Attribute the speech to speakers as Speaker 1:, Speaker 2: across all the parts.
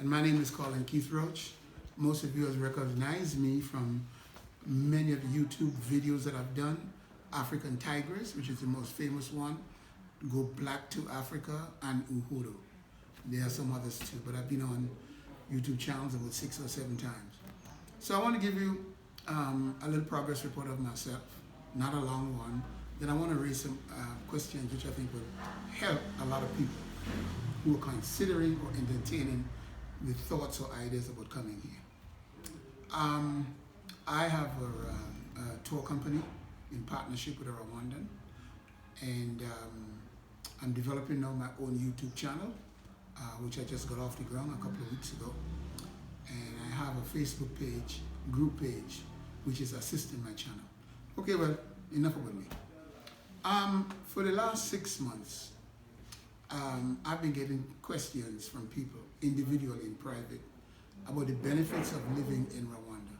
Speaker 1: And my name is Colin Keith Roach. Most of you have recognized me from many of the YouTube videos that I've done. African Tigress, which is the most famous one. Go Black to Africa and Uhuru. There are some others too, but I've been on YouTube channels about 6 or 7 times. So I want to give you a little progress report of myself, not a long one. Then I want to raise some questions which I think will help a lot of people who are considering or entertaining the thoughts or ideas about coming here. I have a tour company in partnership with a Rwandan, and I'm developing now my own YouTube channel, which I just got off the ground a couple of weeks ago. And I have a Facebook page, group page, which is assisting my channel. Okay, well, enough about me. For the last 6 months, I've been getting questions from people, individually in private, about the benefits of living in Rwanda.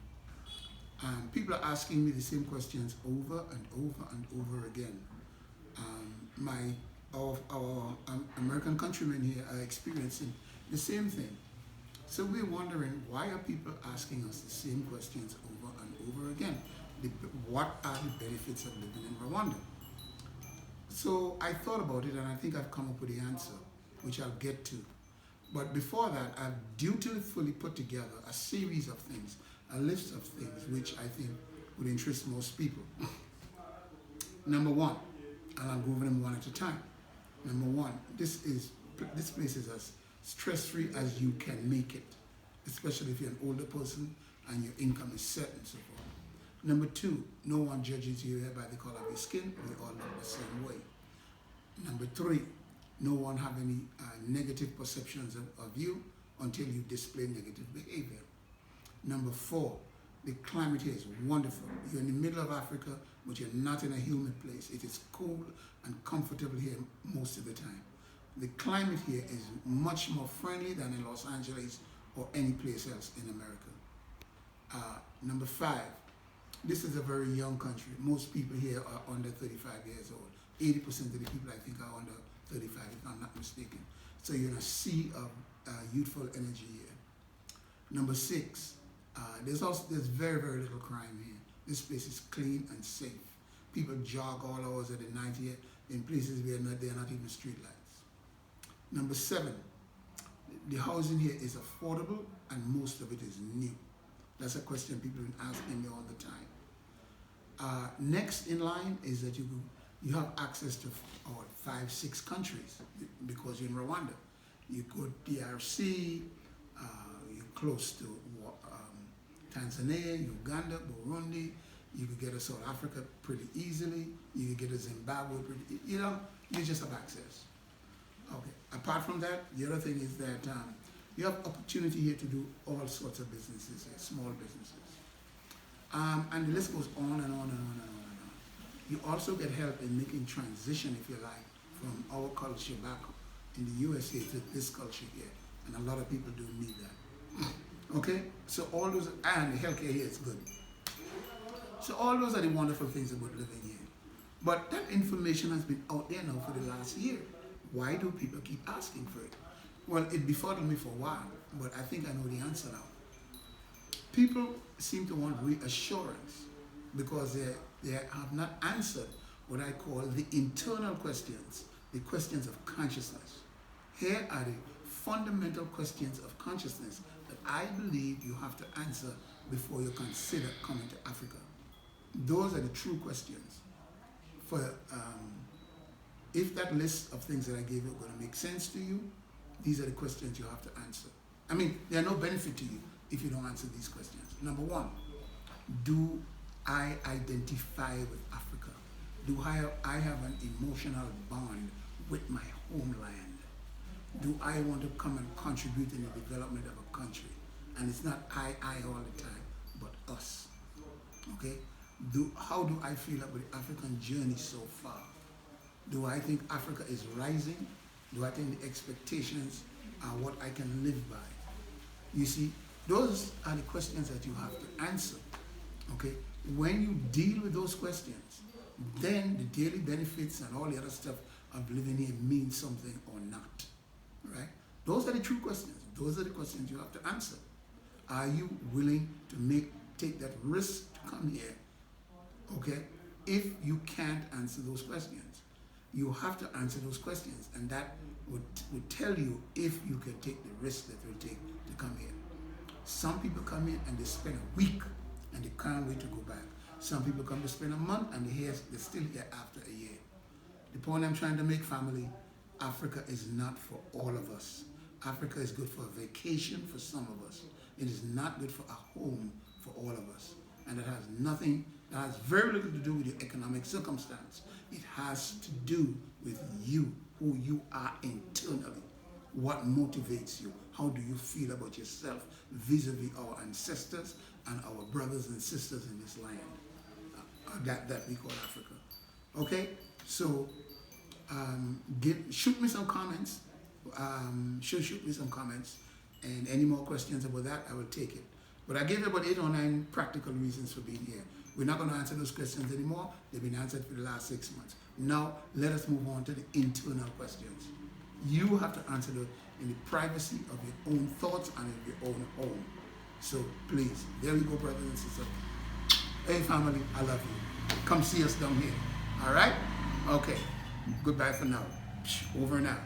Speaker 1: People are asking me the same questions over and over and over again. Our American countrymen here are experiencing the same thing. So we're wondering, why are people asking us the same questions over and over again? What are the benefits of living in Rwanda? So I thought about it, and I think I've come up with the answer, which I'll get to. But before that, I've dutifully put together a series of things, a list of things which I think would interest most people. Number one, and I'll go over them one at a time. Number one, this place is as stress-free as you can make it, especially if you're an older person and your income is set and so forth. Number two, no one judges you here by the color of your skin. We all look the same way. Number three, no one have any negative perceptions of you until you display negative behavior. Number four, the climate here is wonderful. You're in the middle of Africa, but you're not in a humid place. It is cool and comfortable here most of the time. The climate here is much more friendly than in Los Angeles or any place else in America. Number five, this is a very young country. Most people here are under 35 years old. 80% of the people I think are under 35, if I'm not mistaken. So you're in a sea of youthful energy here. Number six, there's very, very little crime here. This place is clean and safe. People jog all hours of the night here in places where they're not even street lights. Number seven, the housing here is affordable and most of it is new. That's a question people have been asking me all the time. Next in line is that you have access to 5-6 countries because you're in Rwanda. You go DRC, you're close to Tanzania, Uganda, Burundi. You could get to South Africa pretty easily. You could get to Zimbabwe pretty, you just have access. Okay. Apart from that, the other thing is that you have opportunity here to do all sorts of businesses, small businesses. And the list goes on and on and on and on and on. You also get help in making transition, if you like, from our culture back in the USA to this culture here. And a lot of people do need that. Okay? So all those, and the healthcare here is good. So all those are the wonderful things about living here. But that information has been out there now for the last year. Why do people keep asking for it? Well, it befuddled me for a while, but I think I know the answer now. People seem to want reassurance because they have not answered what I call the internal questions, the questions of consciousness. Here are the fundamental questions of consciousness that I believe you have to answer before you consider coming to Africa. Those are the true questions. If that list of things that I gave you are going to make sense to you, these are the questions you have to answer. I mean, they are no benefit to you if you don't answer these questions. Number one, do I identify with Africa? Do I have an emotional bond with my homeland? Do I want to come and contribute in the development of a country? And it's not I all the time, but us. Okay? How do I feel about the African journey so far? Do I think Africa is rising? Do I think the expectations are what I can live by? You see, those are the questions that you have to answer. Okay? When you deal with those questions, then the daily benefits and all the other stuff of living here means something or not. Right? Those are the true questions. Those are the questions you have to answer. Are you willing to take that risk to come here? Okay? If you can't answer those questions, you have to answer those questions, and that would tell you if you can take the risk that you'll take to come here. Some people come here and they spend a week and they can't wait to go back. Some people come to spend a month and they're still here after a year. The point I'm trying to make, family, Africa is not for all of us. Africa is good for a vacation for some of us. It is not good for a home for all of us. And that has very little to do with your economic circumstance. It has to do with you, who you are internally. What motivates you? How do you feel about yourself vis-a-vis our ancestors and our brothers and sisters in this land that we call Africa? Okay, so shoot me some comments. Shoot me some comments, and any more questions about that, I will take it. But I gave you about 8 or 9 practical reasons for being here. We're not going to answer those questions anymore. They've been answered for the last 6 months. Now, let us move on to the internal questions. You have to answer them in the privacy of your own thoughts and in your own home. So please, there we go, brothers and sisters. Hey, family, I love you. Come see us down here. All right? Okay. Goodbye for now. Over and out.